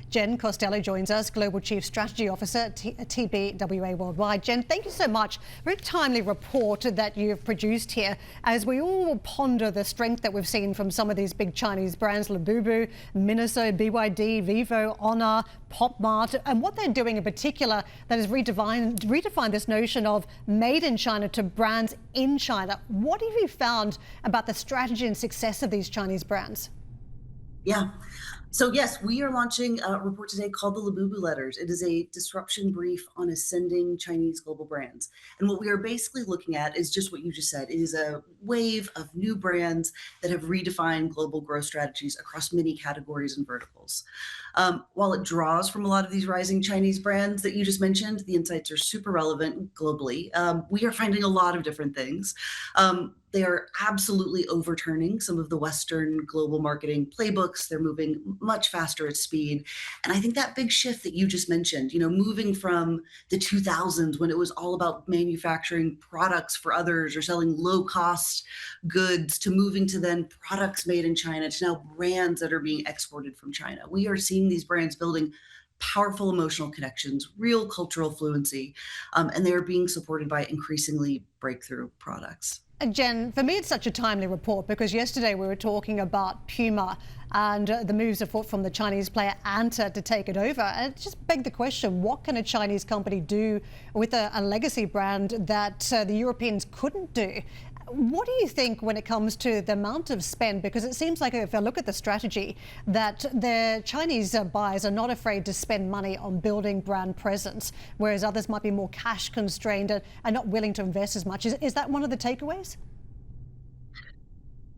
Jen Costello joins us, Global Chief Strategy Officer at TBWA Worldwide. Jen, thank you so much. Very timely report that you've produced here as we all ponder the strength that we've seen from some of these big Chinese brands, LABUBU, Miniso, BYD, Vivo, Honor, PopMart, and what they're doing in particular that has redefined this notion of made in China to brands in China. What have you found about the strategy and success of these Chinese brands? Yeah. So yes, we are launching a report today called the LABUBU Letters. It is a disruption brief on ascending Chinese global brands. And what we are basically looking at is just what you just said. It is a wave of new brands that have redefined global growth strategies across many categories and verticals. While it draws from a lot of these rising Chinese brands that you just mentioned, the insights are super relevant globally. We are finding a lot of different things. They are absolutely overturning some of the Western global marketing playbooks. They're moving much faster at speed. And I think that big shift that you just mentioned, moving from the 2000s when it was all about manufacturing products for others or selling low cost goods to moving to then products made in China to now brands that are being exported from China. We are seeing these brands building powerful emotional connections, real cultural fluency, and they are being supported by increasingly breakthrough products. Jen, for me, it's such a timely report because yesterday we were talking about Puma and the moves afoot from the Chinese player Anta to take it over. And it just begged the question, what can a Chinese company do with a legacy brand that the Europeans couldn't do? What do you think when it comes to the amount of spend? Because it seems like if I look at the strategy that the Chinese buyers are not afraid to spend money on building brand presence, whereas others might be more cash constrained and not willing to invest as much. Is that one of the takeaways?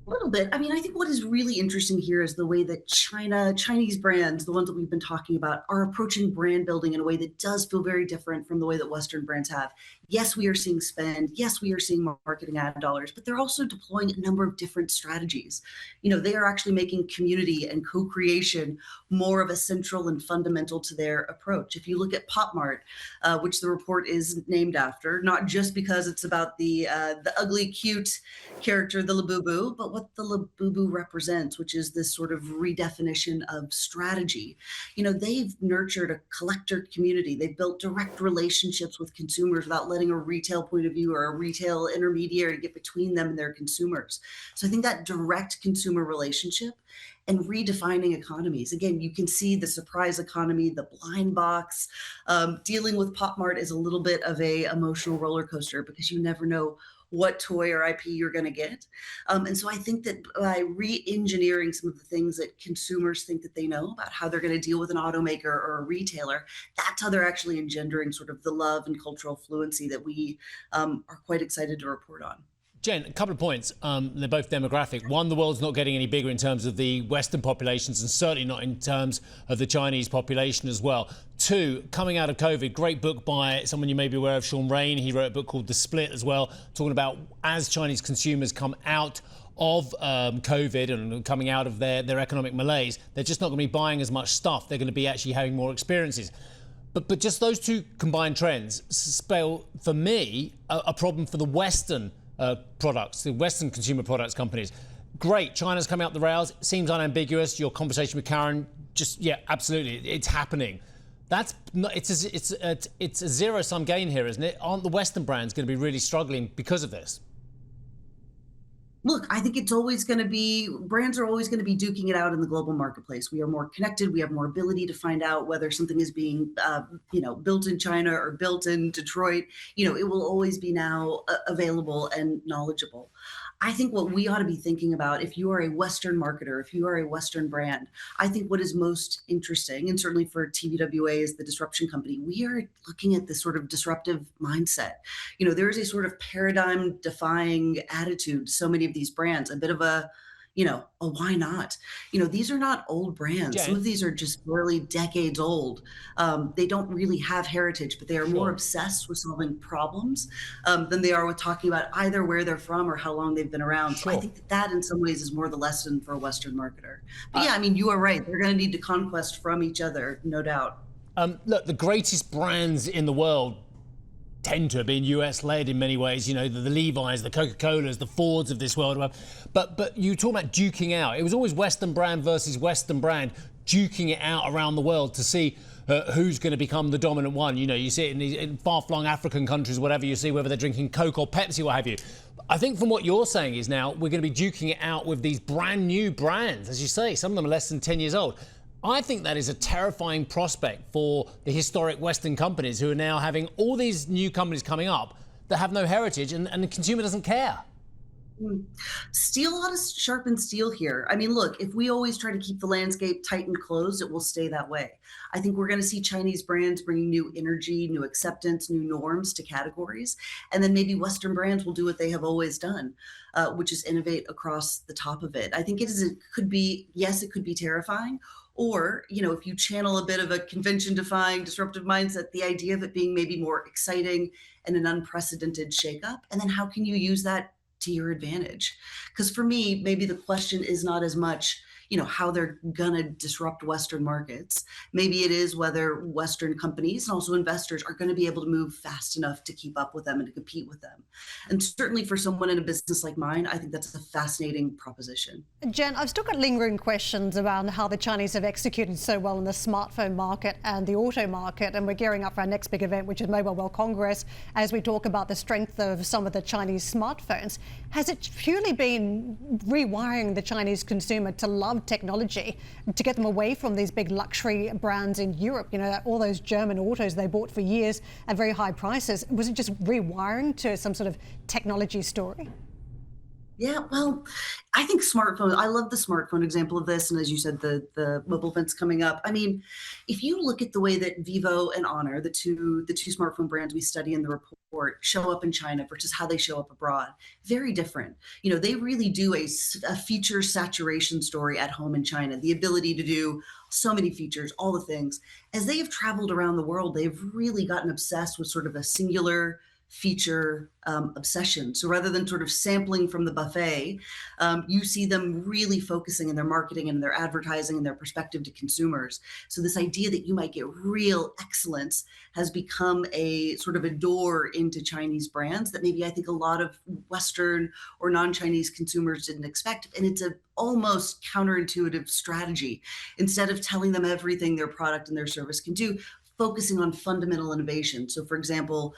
A little bit. I mean, I think what is really interesting here is the way that Chinese brands, the ones that we've been talking about, are approaching brand building in a way that does feel very different from the way that Western brands have. Yes, we are seeing spend. Yes, we are seeing marketing ad dollars, but they're also deploying a number of different strategies. They are actually making community and co-creation more of a central and fundamental to their approach. If you look at PopMart, which the report is named after, not just because it's about the ugly, cute character, the LABUBU, but what the LABUBU represents, which is this sort of redefinition of strategy. They've nurtured a collector community. They've built direct relationships with consumers without letting a retail point of view or a retail intermediary get between them and their consumers. So I think that direct consumer relationship and redefining economies. Again, you can see the surprise economy, the blind box. Dealing with PopMart is a little bit of a emotional roller coaster because you never know what toy or IP you're going to get. And so I think that by re-engineering some of the things that consumers think that they know about how they're going to deal with an automaker or a retailer, that's how they're actually engendering sort of the love and cultural fluency that we are quite excited to report on. Jen, a couple of points. They're both demographic. One, the world's not getting any bigger in terms of the Western populations and certainly not in terms of the Chinese population as well. Two, coming out of COVID, great book by someone you may be aware of, Sean Rain. He wrote a book called The Split as well, talking about as Chinese consumers come out of COVID and coming out of their economic malaise, they're just not going to be buying as much stuff. They're going to be actually having more experiences. But just those two combined trends spell, for me, a problem for the Western products, the Western consumer products companies. Great, China's coming out the rails. It seems unambiguous. Your conversation with Karen, yeah, absolutely, it's happening. It's a zero-sum gain here, isn't it? Aren't the Western brands going to be really struggling because of this? Look, I think brands are always going to be duking it out in the global marketplace. We are more connected. We have more ability to find out whether something is being, built in China or built in Detroit. It will always be now available and knowledgeable. I think what we ought to be thinking about, if you are a Western marketer, if you are a Western brand, I think what is most interesting, and certainly for TBWA as the disruption company, we are looking at this sort of disruptive mindset. There is a sort of paradigm-defying attitude to so many of these brands, a bit of a why not? These are not old brands. Jen. Some of these are just barely decades old. They don't really have heritage, but they are more obsessed with solving problems than they are with talking about either where they're from or how long they've been around. Sure. So I think that in some ways is more the lesson for a Western marketer. But yeah, I mean, you are right. They're going to need to conquest from each other, no doubt. Look, the greatest brands in the world tend to have been US-led in many ways, the Levi's, the Coca-Colas, the Fords of this world. But you talk about duking out. It was always Western brand versus Western brand. duking it out around the world to see who's going to become the dominant one. You know, you see it in far-flung African countries, whatever, you see whether they're drinking Coke or Pepsi, what have you. I think from what you're saying is now we're going to be duking it out with these brand new brands. As you say, some of them are less than 10 years old. I think that is a terrifying prospect for the historic Western companies who are now having all these new companies coming up that have no heritage, and the consumer doesn't care. Steel, a lot of sharpened steel here. I mean, look, if we always try to keep the landscape tight and closed, it will stay that way. I think we're going to see Chinese brands bringing new energy, new acceptance, new norms to categories. And then maybe Western brands will do what they have always done, which is innovate across the top of it. I think it could be terrifying. Or, you know, if you channel a bit of a convention-defying, disruptive mindset, the idea of it being maybe more exciting and an unprecedented shakeup. And then how can you use that to your advantage? Because for me, maybe the question is not as much, you know, how they're gonna disrupt Western markets. Maybe it is whether Western companies and also investors are going to be able to move fast enough to keep up with them and to compete with them. And certainly for someone in a business like mine, I think that's a fascinating proposition. Jen, I've still got lingering questions around how the Chinese have executed so well in the smartphone market and the auto market. And we're gearing up for our next big event, which is Mobile World Congress, as we talk about the strength of some of the Chinese smartphones. Has it purely been rewiring the Chinese consumer to love technology, to get them away from these big luxury brands in Europe? You know, all those German autos they bought for years at very high prices. Was it just rewiring to some sort of technology story? Yeah, well, I think smartphone, I love the smartphone example of this. And as you said, the mobile events coming up. I mean, if you look at the way that Vivo and Honor, the two smartphone brands we study in the report, show up in China versus how they show up abroad, very different. You know, they really do a feature saturation story at home in China, the ability to do so many features, all the things. As they have traveled around the world, they've really gotten obsessed with sort of a singular feature obsession. So rather than sort of sampling from the buffet, you see them really focusing in their marketing and their advertising and their perspective to consumers. So this idea that you might get real excellence has become a sort of a door into Chinese brands that maybe I think a lot of Western or non-Chinese consumers didn't expect. And it's a almost counterintuitive strategy. Instead of telling them everything their product and their service can do, focusing on fundamental innovation. So for example,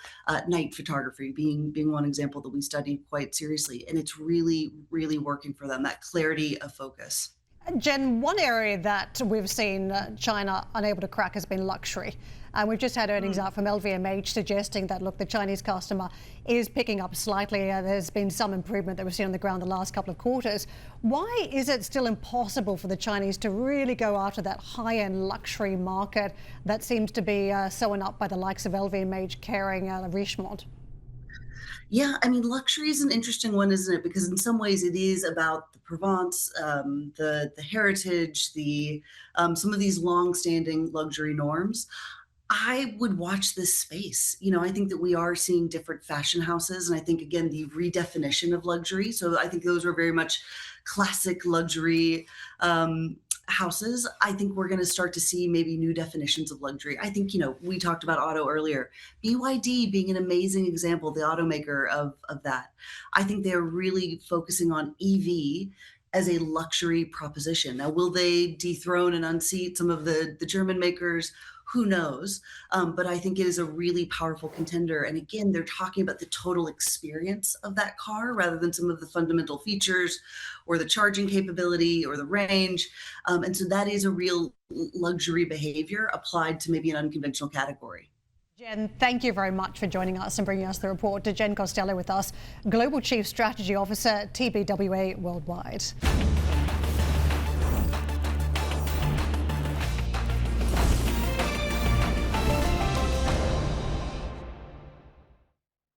night photography being one example that we studied quite seriously. And it's really, really working for them, that clarity of focus. Jen, one area that we've seen China unable to crack has been luxury. And we've just had earnings out from LVMH suggesting that, look, the Chinese customer is picking up slightly. There's been some improvement that we've seen on the ground the last couple of quarters. Why is it still impossible for the Chinese to really go after that high-end luxury market that seems to be sewn up by the likes of LVMH, Kering, Richemont? Yeah, I mean, luxury is an interesting one, isn't it? Because in some ways it is about the Provence, the heritage, some of these long-standing luxury norms. I would watch this space. You know, I think that we are seeing different fashion houses, and I think, again, the redefinition of luxury. So I think those are very much classic luxury houses. I think we're going to start to see maybe new definitions of luxury. I think, you know, we talked about auto earlier. BYD being an amazing example, the automaker of that. I think they're really focusing on EV as a luxury proposition. Now, will they dethrone and unseat some of the German makers? Who knows? But I think it is a really powerful contender. And again, they're talking about the total experience of that car rather than some of the fundamental features or the charging capability or the range. And so that is a real luxury behavior applied to maybe an unconventional category. Jen, thank you very much for joining us and bringing us the report. To Jen Costello with us, Global Chief Strategy Officer, TBWA Worldwide.